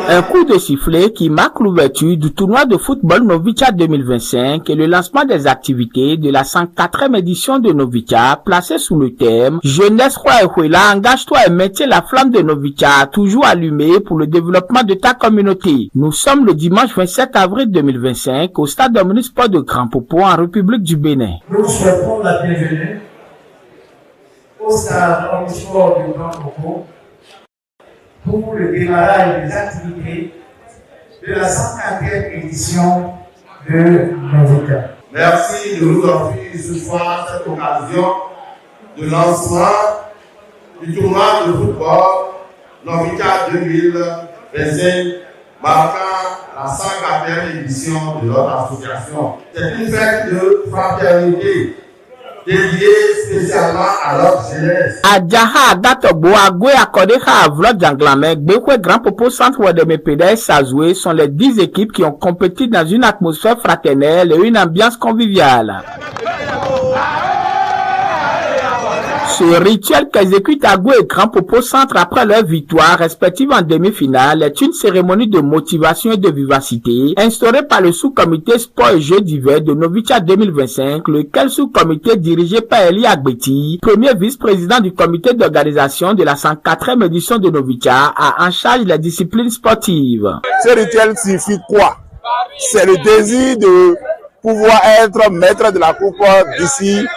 Un coup de sifflet qui marque l'ouverture du tournoi de football Novicia 2025 et le lancement des activités de la 104e édition de Novicia placée sous le thème « Jeunesse Roi et Huela, engage-toi et maintiens la flamme de Novicia toujours allumée pour le développement de ta communauté ». Nous sommes le dimanche 27 avril 2025 au stade omnisport de Grand Popo en République du Bénin. Nous souhaitons la bienvenue au stade omnisport de Grand Popo pour le démarrage des activités de la 104e édition de Novicia. Merci de nous offrir ce soir cette occasion de lancement du tournoi de football Novicia 2025 marquant la 104e édition de notre association. C'est une fête de fraternité dédié spécialement à notre jeunesse. Adjaha Datobo Agwe Akodeha Avlod Janglamek Bekwe Grand Popo Centre Wademepede Sazoué sont les 10 équipes qui ont compéti dans une atmosphère fraternelle et une ambiance conviviale. Ce rituel qu'exécute Agwe et Grand Popo Centre après leur victoire respective en demi-finale est une cérémonie de motivation et de vivacité instaurée par le sous-comité sport et jeux d'hiver de Novicia 2025, lequel sous-comité dirigé par Eli Agbeti, premier vice-président du comité d'organisation de la 104e édition de Novicia, a en charge les disciplines sportives. Ce rituel signifie quoi? C'est le désir de pouvoir être maître de la coupe d'ici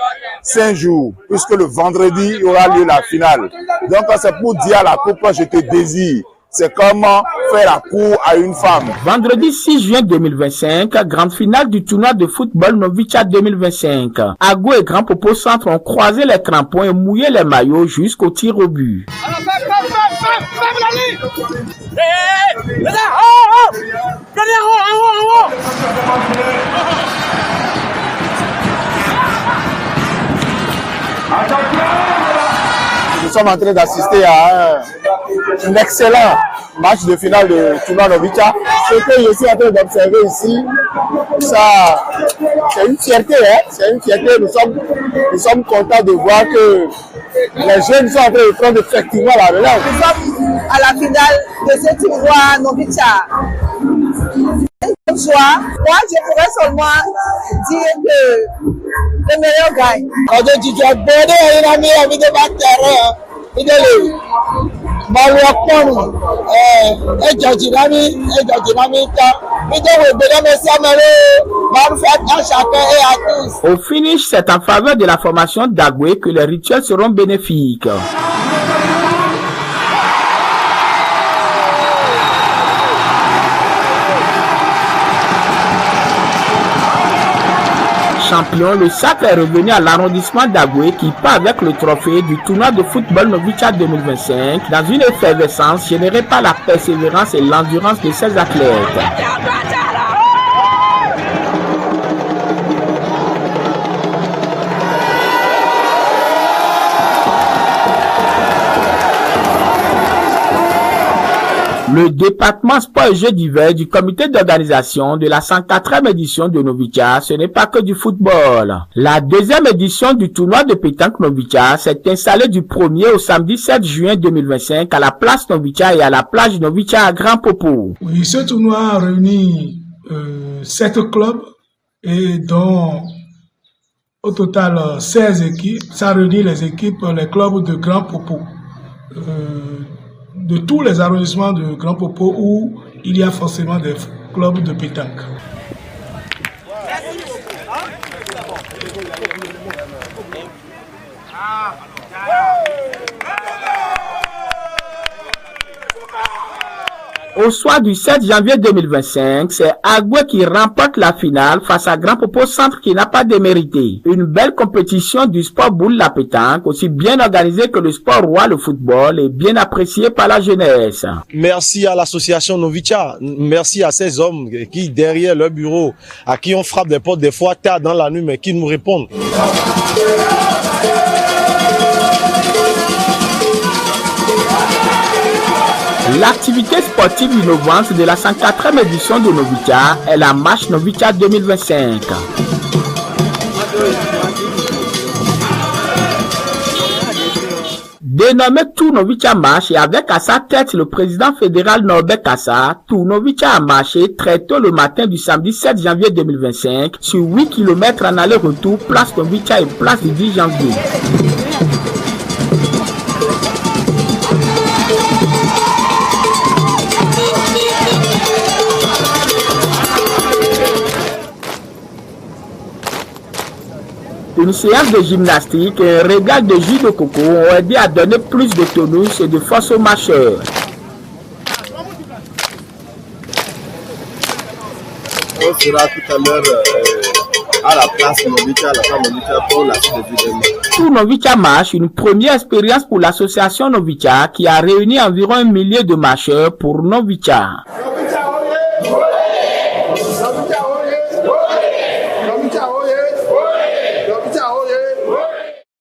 5 jours, puisque le vendredi, il y aura lieu la finale. Donc, c'est pour dire à la coupe, je te désire. C'est comment faire la cour à une femme. Vendredi 6 juin 2025, grande finale du tournoi de football Novicia 2025. Agwe et Grand Popo Centre ont croisé les crampons et mouillé les maillots jusqu'au tir au but. Nous sommes en train d'assister à un excellent match de finale de tournoi Novicia. Ce que je suis en train d'observer ici, ça, c'est une fierté, hein? C'est une fierté. Nous sommes contents de voir que les jeunes sont en train de prendre effectivement la relève. Nous sommes à la finale de ce tournoi Novicia. Moi, je pourrais seulement dire que le meilleur gagne. Quand je dis que tu as bonné, il a mis envie de battre terrain. Il est là. Au finish, c'est en faveur de la formation d'Agwe que les rituels seront bénéfiques. Champion, le sacre est revenu à l'arrondissement d'Agwe qui part avec le trophée du tournoi de football Novicia 2025 dans une effervescence générée par la persévérance et l'endurance de ses athlètes. Le département sport et jeux d'hiver du comité d'organisation de la 104e édition de Novicia, ce n'est pas que du football. La deuxième édition du tournoi de pétanque Novicia s'est installée du 1er au samedi 7 juin 2025 à la place Novicia et à la plage Novicia à Grand Popo. Oui, ce tournoi a réuni 7 clubs et dont au total 16 équipes. Ça réunit les équipes, les clubs de Grand Popo. De tous les arrondissements de Grand Popo où il y a forcément des clubs de pétanque. Au soir du 7 janvier 2025, c'est Agwe qui remporte la finale face à Grand Popo Centre qui n'a pas démérité. Une belle compétition du sport boule la pétanque, aussi bien organisée que le sport roi, le football, et bien appréciée par la jeunesse. Merci à l'association Novicia, merci à ces hommes qui, derrière leur bureau, à qui on frappe des portes des fois tard dans la nuit, mais qui nous répondent. L'activité sportive innovante de la 104e édition de Novicia est la marche Novicia 2025. Dénommé Tournovica Marche et avec à sa tête le président fédéral Norbert Kassa, Tournovica a marché très tôt le matin du samedi 7 janvier 2025 sur 8 km en aller-retour, place Novica et place du 10 janvier. Une séance de gymnastique et un régal de jus de coco ont aidé à donner plus de tonus et de force aux marcheurs. On sera tout à l'heure à la place Novica, la femme Novica pour la suite de demain. Tour Novica Marche, une première expérience pour l'association Novica qui a réuni environ 1 millier de marcheurs pour Novica.